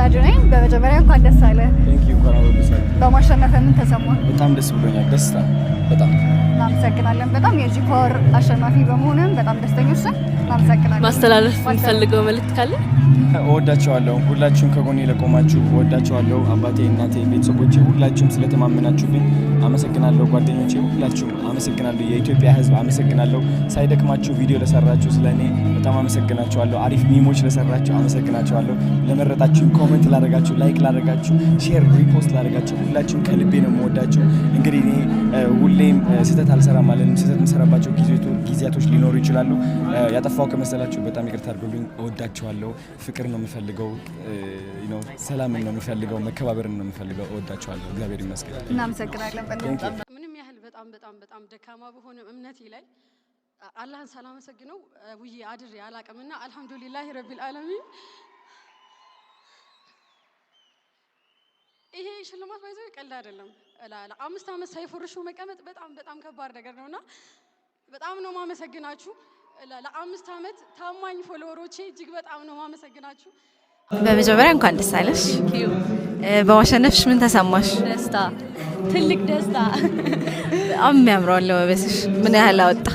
ወዳጅ ነኝ። በመጀመሪያ እንኳን ደስ አለ። ቴንክ ዩ እንኳን አብሮ ደስ አለ። በማሸነፍ ምን ተሰማ? በጣም ደስ ብሎኛል። ደስታ በጣም እናመሰግናለን። በጣም የጂ ፓወር አሸናፊ በመሆንም በጣም ደስተኞች ነን። እናመሰግናለን። ማስተላለፍ የምትፈልገው መልእክት ካለ? እወዳቸዋለሁ። ሁላችሁም ከጎኔ ለቆማችሁ እወዳቸዋለሁ። አባቴ፣ እናቴ፣ ቤተሰቦቼ ሁላችሁም ስለተማመናችሁብኝ አመሰግናለሁ። ጓደኞቼ ሁላችሁም አመሰግናለሁ። የኢትዮጵያ ሕዝብ አመሰግናለሁ። ሳይደክማችሁ ቪዲዮ ለሰራችሁ ስለኔ በጣም አመሰግናችኋለሁ። አሪፍ ሚሞች ለሰራችሁ አመሰግናችኋለሁ። ለመረጣችሁ፣ ኮሜንት ላደረጋችሁ፣ ላይክ ላደረጋችሁ፣ ሼር ሪፖስት ላደረጋችሁ ሁላችሁም ከልቤ ነው የምወዳችሁ። እንግዲህ እኔ ሁሌም ስህተት አልሰራም ማለት ነው። ስህተት የምሰራባቸው ጊዜያቶች ሊኖሩ ይችላሉ። ያጠፋው ከመሰላችሁ በጣም ይቅርታ አድርጉልኝ። እወዳችኋለሁ። ፍቅር ነው የምፈልገው፣ ሰላምን ነው የምፈልገው፣ መከባበርን ነው የምፈልገው። እወዳችኋለሁ። እግዚአብሔር ይመስገን። እናመሰግናለን። ምንም ያህል በጣም ደካማ በሆነ እምነቴ ላይ አላህን ሳላመሰግነው ውዬ አድሬ አላቅምና አልሐምዱሊላህ ረቢል ዓለሚን። ይሄ ሽልማት ባይዘው ቀልድ አይደለም። ለ5 ዓመት ሳይፈርሹ መቀመጥ በጣም ከባድ ነገር ነውና በጣም ነው ማመሰግናችሁ። ለ5 ዓመት ታማኝ ፎሎወሮቼ እጅግ በጣም ነው ማመሰግናችሁ። በመጀመሪያ እንኳን ደስ አለሽ። በማሸነፍሽ ምን ተሰማሽ? ደስታ፣ ትልቅ ደስታ። በጣም የሚያምረው አለባበስሽ ምን ያህል አወጣ?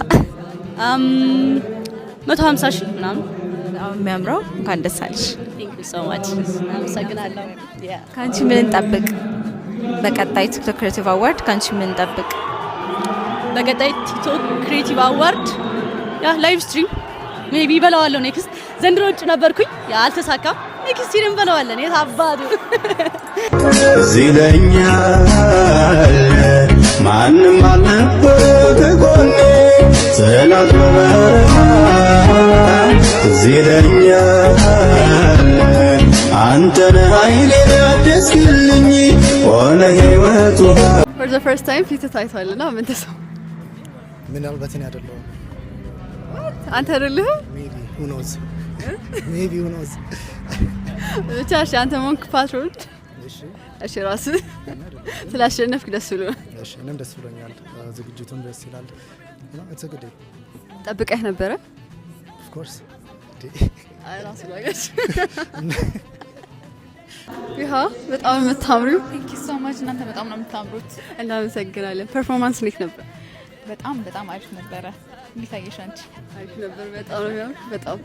150 ሺህ ምናምን። በጣም የሚያምረው። እንኳን ደስ አለሽ። ቴንክ ዩ ሶ ማች። አመሰግናለሁ። ካንቺ ምን እንጠብቅ? በቀጣይ ቲክቶክ ክሬቲቭ አዋርድ ካንቺ ምን እንጠብቅ? በቀጣይ ቲክቶክ ክሬቲቭ አዋርድ ላይቭ ስትሪም ሜቢ በለዋለሁ። ኔክስት ዘንድሮ ውጭ ነበርኩኝ አልተሳካም። ኔክስት ይሄን በለዋለን። የታባዱ ዚለኛል ማንም አልነበር ከጎኔ ሰላት በበረሃ ዚለኛል አንተን ኃይሌ ያደስክልኝ ሆነ ህይወቱ for the first time ፊት ታይቷልና ምን ተሰማ? ምናልባት እኔ አይደለሁም። አንተ አይደለህ? ሜቢ who knows ብቻ እሺ፣ አንተ ሞንክ ፓትሮል። እሺ ራስህ ስላሸነፍክ ደስ ብሎኛል። እሺ እኔም ደስ ብሎኛል። ዝግጅቱም ደስ ይላል። it's a good day። ጠብቀህ ነበረ? of course አይ ራሱ ላገሽ ይሄ በጣም የምታምሪው። ቴንክ ዩ ሶ ማች። እናንተ በጣም ነው የምታምሩት። እናመሰግናለን። ፐርፎርማንስ እንዴት ነበር? በጣም አሪፍ ነበረ። እንዴት አየሽ አንቺ? አሪፍ ነበር። በጣም ነው የሚያምር። በጣም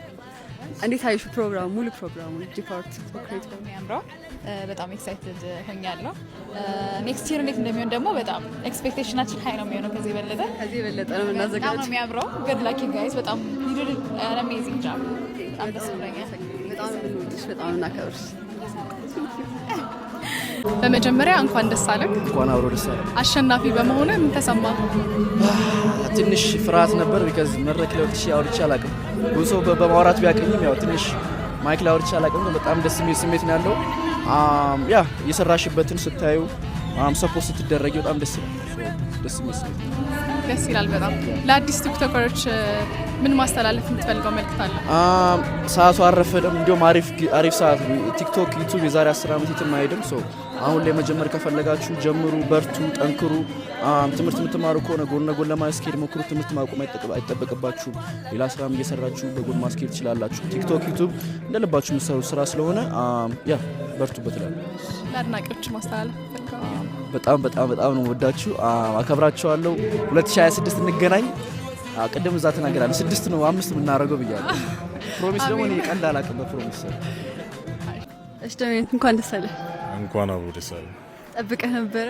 እንዴት አየሽ ፕሮግራሙ? ሙሉ ፕሮግራሙ ዲፓርት ኦክሬት ነው የሚያምረው። በጣም ኤክሳይትድ ሆኛለሁ። ኔክስት ይር እንዴት እንደሚሆን ደግሞ በጣም ኤክስፔክቴሽናችን ሃይ ነው የሚሆነው። ከዚህ የበለጠ ነው የምናዘጋጀው። በጣም ነው የሚያምረው። ጉድ ላክ ዩ ጋይስ። በጣም you did an amazing job። በጣም ደስ ብሎኛል። በጣም እንወድሽ፣ በጣም እናከብርሽ። በመጀመሪያ እንኳን ደስ አለህ። እንኳን አብሮ ደስ አለ። አሸናፊ በመሆነ ምን ተሰማ? ትንሽ ፍርሃት ነበር። ቢካዝ መድረክ ላይ ወጥቼ አውርቼ አላውቅም። ብዙ ሰው በማውራት ቢያቀኝም ያው ትንሽ ማይክ ላይ አውርቼ አላውቅም። በጣም ደስ የሚል ስሜት ነው ያለው። የሰራሽበትን ስታዩ ሰፖርት ስትደረጊ በጣም ደስ ይላል። ደስ የሚል ስሜት ደስ ይላል በጣም። ለአዲስ ቲክቶከሮች ምን ማስተላለፍ የምትፈልገው መልእክት አለ? ሰዓቱ አረፈደም። እንዲሁም አሪፍ ሰዓት ቲክቶክ ዩቲዩብ የዛሬ 10 ዓመት የትም አይሄድም። አሁን ላይ መጀመር ከፈለጋችሁ ጀምሩ፣ በርቱ፣ ጠንክሩ። ትምህርት የምትማሩ ከሆነ ጎን ለጎን ለማስኬድ ሞክሩ። ትምህርት ማቆም አይጠበቅባችሁም። ሌላ ስራም እየሰራችሁ በጎን ማስኬድ ትችላላችሁ። ቲክቶክ ዩቲዩብ እንደልባችሁ የምትሰሩት ስራ ስለሆነ በርቱበት እላለሁ። ለአድናቂዎች ማስተላለፍ በጣም ነው ወዳችሁ፣ አከብራችኋለሁ። 2026 እንገናኝ። ቅድም እዛ ተናገራለሁ 6 ነው 5 የምናደርገው ብያለሁ። ፕሮሚስ ደግሞ እኔ ቀልድ አላውቅም በፕሮሚስ። እሺ ደሜ እንኳን ደስ አለህ። እንኳን አብሮ ደስ አለ። ጠብቀህ ነበረ?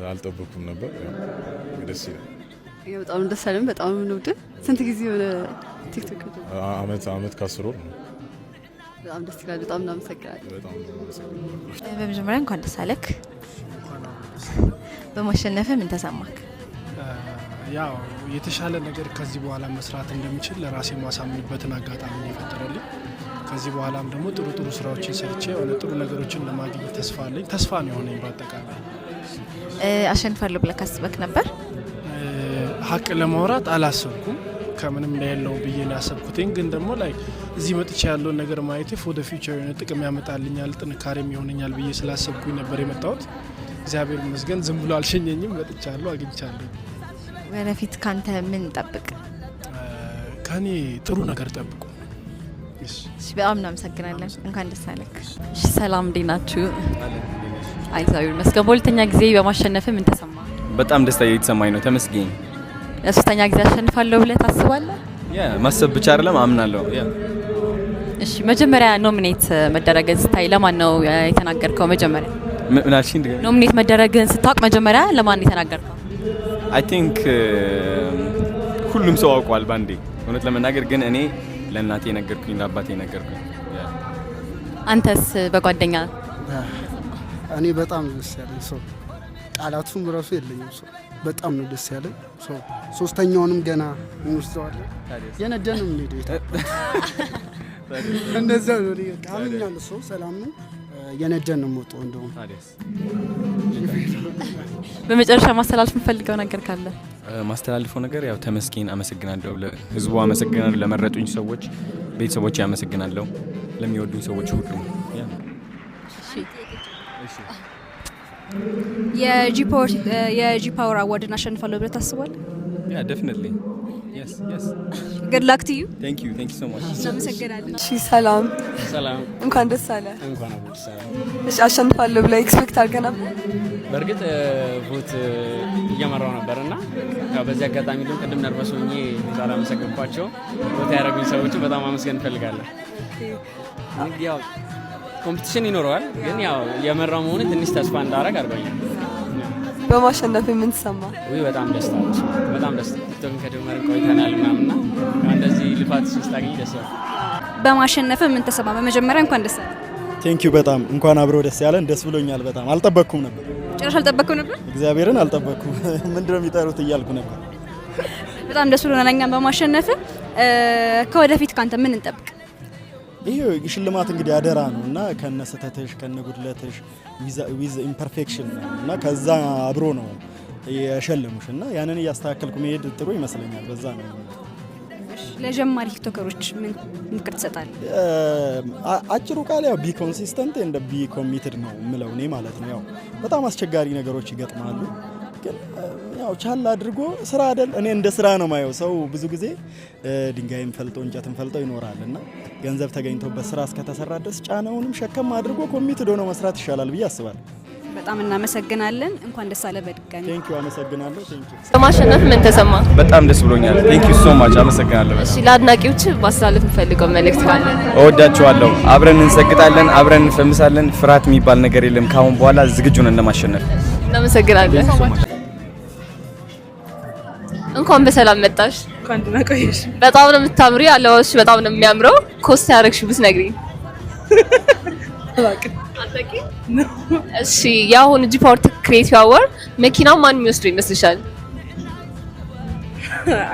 አልጠበኩም ነበር። ደስ ይላል። በጣም ደስ አለን። በጣም ነው ወደ ስንት ጊዜ ሆነ ቲክቶክ? አመት ከ10 ወር ነው። በጣም ደስ ይላል። በጣም እናመሰግናለን። በመጀመሪያ እንኳን ደስ አለክ። በማሸነፍ ምን ተሰማክ? ያው የተሻለ ነገር ከዚህ በኋላ መስራት እንደምችል ለራሴ ማሳምንበትን አጋጣሚ የፈጠረልኝ። ከዚህ በኋላም ደግሞ ጥሩ ስራዎችን ሰርቼ ጥሩ ነገሮችን ለማግኘት ተስፋ አለኝ። ተስፋ ነው የሆነኝ። በአጠቃላይ አሸንፋለሁ ብለህ ካስበክ ነበር? ሀቅ ለማውራት አላሰብኩም። ከምንም ላይ ያለው ብዬ ነው ያሰብኩትኝ። ግን ደግሞ እዚህ መጥቼ ያለውን ነገር ማየቴ ፎር ዘ ፊውቸር የሆነ ጥቅም ያመጣልኛል፣ ጥንካሬም ይሆነኛል ብዬ ስላሰብኩኝ ነበር የመጣሁት። እግዚአብሔር ይመስገን ዝም ብሎ አልሸኘኝም። መጥቻለሁ፣ አግኝቻለሁ። ወደፊት ካንተ ምን ጠብቅ? ከኔ ጥሩ ነገር ጠብቁ። እሺ በጣም እናመሰግናለን። እንኳን ደስ አለህ። እሺ ሰላም እንዴት ናችሁ? አይዛው መስገን በሁለተኛ ጊዜ በማሸነፍ ምን ተሰማ? በጣም ደስታ እየተሰማኝ ነው። ተመስገን። ለሶስተኛ ጊዜ አሸንፋለሁ ብለህ ታስባለህ? ማሰብ ብቻ አይደለም አምናለሁ። እሺ መጀመሪያ ኖሚኔት መደረግን ስታይ ለማን ነው የተናገርከው? መጀመሪያ ምን አልሽኝ? ኖሚኔት መደረግን ስታውቅ መጀመሪያ ለማን ነው የተናገርከው? አይ ቲንክ ሁሉም ሰው አውቋል ባንዴ። እውነት ለመናገር ግን እኔ ለእናቴ ነገርኩኝ፣ ለአባቴ ነገርኩኝ። አንተስ በጓደኛ? እኔ በጣም ደስ ያለኝ ሰው ቃላቱም ራሱ የለኝም። ሰው በጣም ነው ደስ ያለኝ ሰው። ሶስተኛውንም ገና እንወስደዋለን። የነደንም እንሄደው እንደዛ ነው። ቃምኛል ሰው ሰላም ነው። የነደን ነው ሞቶ እንደውም በመጨረሻ ማስተላለፍ የምፈልገው ነገር ካለ? ማስተላለፈው ነገር ያው ተመስገን፣ አመሰግናለሁ። ለህዝቡ አመሰግናለሁ። ለመረጡኝ ሰዎች፣ ቤተሰቦች አመሰግናለሁ። ለሚወዱኝ ሰዎች ሁሉ የጂ ፓወር አዋርድን አሸንፋለሁ ብለህ ታስባለህ? ያ ዴፊኒትሊ yes good luck to you thank you so much እናመሰግናለን። እሺ ሰላም እንኳን ደስ አለ። እሺ አሸንፋለሁ ብለህ ኤክስፔክት አድርገህ ነበር? በእርግጥ ቮት እየመራው ነበርና በዚህ አጋጣሚ ግን ቅድም ነርቨስ ሆኜ ሳላመሰግንኳቸው ቮት ያደረጉኝ ሰዎች በጣም አመስገን እፈልጋለሁ። ያው ኮምፒቲሽን ይኖረዋል፣ ግን ያው የመራው መሆኑ ትንሽ ተስፋ እንዳደረግ አድርጎኛል። በማሸነፍ ምን ተሰማ? በጣም ደስታ ቲክቶክን ከጀመርን ቆይተናል ምናምንና እንደዚህ ልፋት ስታገኝ ደስ ይላል። በማሸነፍ ምን ተሰማ? በመጀመሪያ እንኳን ደስ አለ። ቴንኪዩ በጣም እንኳን አብሮ ደስ ያለን። ደስ ብሎኛል በጣም። አልጠበቅኩም ነበር፣ ጭራሽ አልጠበቅኩም ነበር። እግዚአብሔርን አልጠበቅኩም። ምንድነው የሚጠሩት እያልኩ ነበር። በጣም ደስ ብሎናል እኛም በማሸነፍ። ከወደፊት ካንተ ምን እንጠብቅ? ይሄ ሽልማት እንግዲህ አደራ ነው እና ከነስተትሽ ከነጉድለትሽ ዊዝ ኢምፐርፌክሽን ነው እና ከዛ አብሮ ነው የሸለሙሽ እና ያንን እያስተካከልኩ መሄድ ጥሩ ይመስለኛል። በዛ ነው። ለጀማሪ ቲክቶከሮች ምን ምክር ትሰጣለህ? አጭሩ ቃል ያው ቢ ኮንሲስተንት ኤንድ ቢ ኮሚትድ ነው የምለው እኔ ማለት ነው። ያው በጣም አስቸጋሪ ነገሮች ይገጥማሉ፣ ግን ያው ቻል አድርጎ ስራ አይደል? እኔ እንደ ስራ ነው ማየው። ሰው ብዙ ጊዜ ድንጋይም ፈልጦ እንጨትም ፈልጦ ይኖራል እና ገንዘብ ተገኝቶበት ስራ እስከተሰራ ድረስ ጫናውንም ሸከም አድርጎ ኮሚትድ ሆኖ መስራት ይሻላል ብዬ አስባለሁ። በጣም እናመሰግናለን። እንኳን ደስ አለ በድጋሚ። ቴንክ ዩ አመሰግናለሁ። ቴንክ ዩ። በማሸነፍ ምን ተሰማ? በጣም ደስ ብሎኛል። ቴንክ ዩ ሶ ማች አመሰግናለሁ። እሺ ለአድናቂዎች ማስተላለፍ የምፈልገው መልእክት ካለ? እወዳቸዋለሁ። አብረን እንሰግጣለን፣ አብረን እንፈምሳለን። ፍርሃት የሚባል ነገር የለም። ካሁን በኋላ ዝግጁ ነን ለማሸነፍ። እናመሰግናለን። እንኳን በሰላም መጣሽ። እንኳን ደህና ቆየሽ። በጣም ነው የምታምሪው። አለባበስሽ በጣም ነው የሚያምረው። ኮስት ያደረግሽው ብትነግሪኝ። እሺ የአሁኑ ጂ ፓወር ክሬቲቭ አዋርድ መኪናው ማን የሚወስደው ይመስልሻል?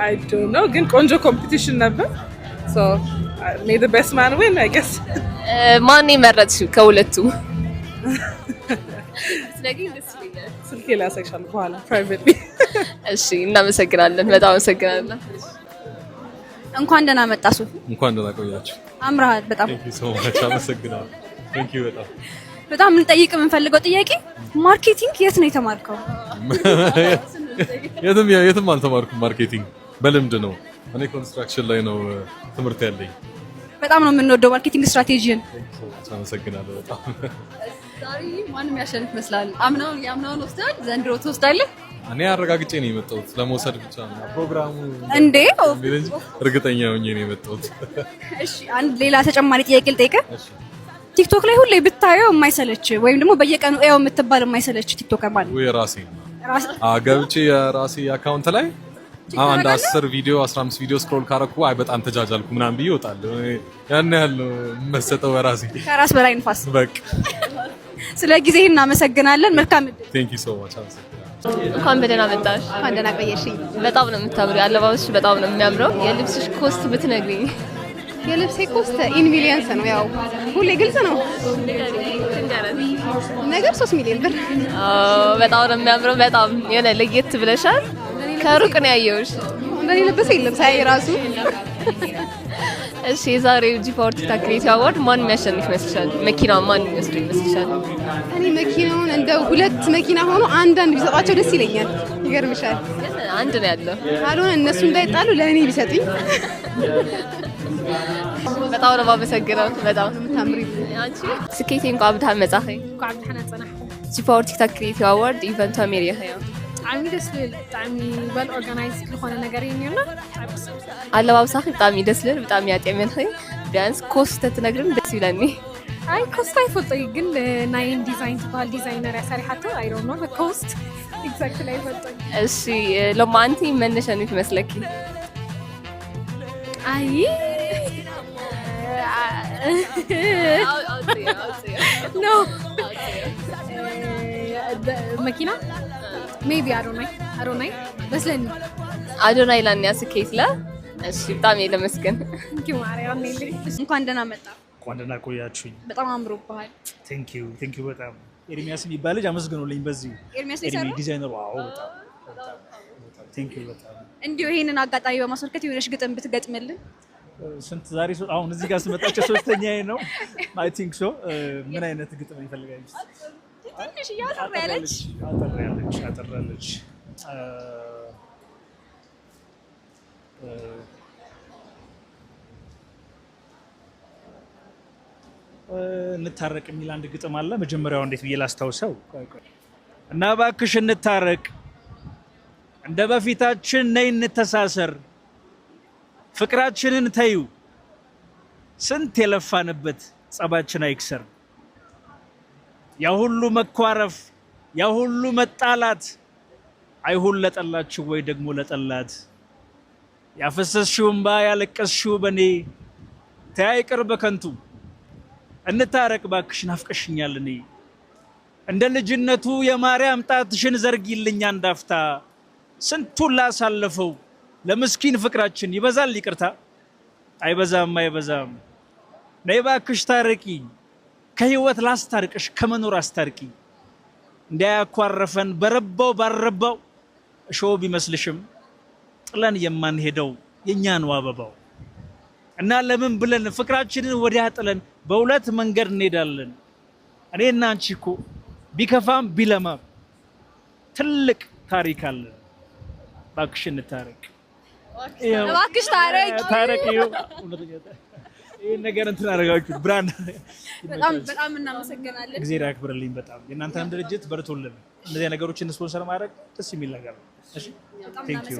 አይ ዶንት ኖ፣ ግን ቆንጆ ኮምፒቲሽን ነበር። ሶ ሜይ ዘ ቤስት ማን ዊን አይ ጌስ። ማን የመረጥሽው ከሁለቱ? ስለዚህ ደስ ይላል። ስልኬ ላይ አሳይሻለሁ በኋላ ፕራይቬትሊ። እሺ እናመሰግናለን። በጣም አመሰግናለሁ። እንኳን ደህና መጣ ሱፍ። እንኳን ደህና ቆያችሁ። አምራሃል በጣም። ቴንክ ዩ ሶ ማች አመሰግናለሁ። ቴንክ ዩ በጣም ልንጠይቅ የምንፈልገው ጥያቄ ማርኬቲንግ የት ነው የተማርከው? የትም አልተማርኩም። ማርኬቲንግ በልምድ ነው። እኔ ኮንስትራክሽን ላይ ነው ትምህርት ያለኝ። በጣም ነው የምንወደው ማርኬቲንግ ስትራቴጂን። አመሰግናለሁ በጣም። ዛሬ ማንም ያሸንፍ ይመስላል? አምናውን ወስደሃል፣ ዘንድሮ ትወስዳለህ? እኔ አረጋግጬ ነው የመጣሁት፣ ለመውሰድ ብቻ ነው ፕሮግራሙ እንዴ። እርግጠኛ ሆኜ ነው የመጣሁት። እሺ አንድ ሌላ ተጨማሪ ጥያቄ ልጠይቅህ። ቲክቶክ ላይ ሁሌ ብታየው የማይሰለች ወይም ደግሞ በየቀኑ ኤው የምትባል የማይሰለች ቲክቶከር ማለት ነው? የራሴ ገብቼ የራሴ አካውንት ላይ አንድ 10 ቪዲዮ 15 ቪዲዮ ስክሮል ካረኩ አይ በጣም ተጃጃልኩ ምናምን ብዬ እወጣለሁ። ያን ያህል ነው የምመሰጠው በራሴ። ከራስ በላይ ንፋስ። በቃ ስለ ጊዜ እናመሰግናለን። መልካም እድል። ቴንክ ዩ ሶ ማች አመሰግናለሁ። እንኳን በደህና መጣሽ። እንኳን ደህና ቆየሽኝ። በጣም ነው የምታምሪው። አለባበስሽ በጣም ነው የሚያምረው። የልብስሽ ኮስት ብትነግሪኝ? የልብሴ ኮስት ኢን ሚሊየንስ ነው። ያው ሁሌ ግልጽ ነው ነገር 3 ሚሊዮን ብር። በጣም ነው የሚያምረው። በጣም የሆነ ለየት ብለሻል። ከሩቅ ነው ያየሁሽ። እንደኔ ለበሰ የለም ሳይ ራሱ። እሺ የዛሬው ጂ ፓወር ቲክቶክ ክሬቲቭ አዋርድ ማን የሚያሸንፍ ይመስልሻል? መኪናው ማን የሚወስደው ይመስልሻል? እኔ መኪናውን እንደው 2 መኪና ሆኖ አንዳንድ ቢሰጣቸው ደስ ይለኛል። ይገርምሻል። አንድ ነው ያለው። ካልሆነ እነሱ እንዳይጣሉ ለእኔ ቢሰጡኝ በጣም ነው የማመሰግነው። በጣም ነው የምታምሪ። አንቺ ስኬቴ እንኳን አብዳህ መጻኺ እንኳን ብሓና ጸናሕኩ ጂፖር ቲክቶክ ክሬቲቭ አዋርድ ኢቨንት አሜሪካ ያ ብጣዕሚ ደስ ዝብል ብጣዕሚ ዌል ኦርጋናይዝ ዝኾነ ነገር እዩ ነይሩና ኣለባብሳኺ ብጣዕሚ ደስ ዝብል ብጣዕሚ ያጥዕመልኺ ቢያንስ ኮስት ትነግርን ደስ ይብለኒ አይ ኮስት አይፈልጦይ ግን ናይን ዲዛይን ትባል ዲዛይነር ያሰሪሓቶ አይ ዶንት ኖ ኮስት ኤግዛክትሊ አይፈልጦይ እሺ ሎማ አንቲ መነሻ ነው ትመስለኪ አይ ኖ መኪና ሜቢ አዶናይ በስለኒ አዶናይ ላን ያስኬት ለ እሺ በጣም ለመስገን እንኪ ማርያም ነኝ እንኳን ደህና መጣ እንኳን ደህና ቆያችሁኝ በጣም አምሮብሃል ቴንክ ዩ በጣም ኤርሚያስ የሚባል ልጅ አመስግኑልኝ በዚህ ኤርሚያስ ዲዛይነሩ ዋው በጣም ቴንክ ዩ በጣም እንዲሁ ይሄንን አጋጣሚ በማስመልከት የሆነሽ ግጥም ብትገጥምልን ስንት ዛሬ አሁን እዚህ ጋር ስመጣቸው ሶስተኛዬ ነው አይ ቲንክ ሶ ምን አይነት ግጥም ይፈልጋል ትንሽ ያጠራለች እንታረቅ የሚል አንድ ግጥም አለ መጀመሪያው እንዴት ብዬ ላስታውሰው እና እባክሽ እንታረቅ እንደ በፊታችን ነይ እንተሳሰር ፍቅራችንን ተዩ ስንት የለፋንበት ጸባችን አይክሰር ያ ሁሉ መኳረፍ ያ ሁሉ መጣላት አይሁን ለጠላችሁ ወይ ደግሞ ለጠላት ያፈሰስሽው እንባ ያለቀስሽው በኔ ተያይቅር በከንቱ እንታረቅ ባክሽ ናፍቀሽኛል እኔ እንደ ልጅነቱ የማርያም ጣትሽን ዘርጊልኝ አንዳፍታ ስንቱን ላሳለፈው ለምስኪን ፍቅራችን ይበዛል ይቅርታ አይበዛም ነይ ባክሽ ታረቂ ከህይወት ላስታርቅሽ ከመኖር አስታርቂ እንዳያኳረፈን በረባው ባረባው እሾህ ቢመስልሽም ጥለን የማንሄደው የኛ ነው አበባው እና ለምን ብለን ፍቅራችንን ወዲያ ጥለን በሁለት መንገድ እንሄዳለን እኔና አንቺ እኮ ቢከፋም ቢለማም ትልቅ ታሪክ አለን ባክሽ እንታረቅ እባክሽ ታረቂ ይሄን ነገር እንትን አደረጋችሁ ብራንድ በጣም እናመሰግናለን እግዚአብሔር ያክብርልኝ በጣም የእናንተን ድርጅት በርቶልን እንደዚህ ነገሮችን ስፖንሰር ማድረግ ደስ የሚል ነገር ነው እሺ ቴንክ ዩ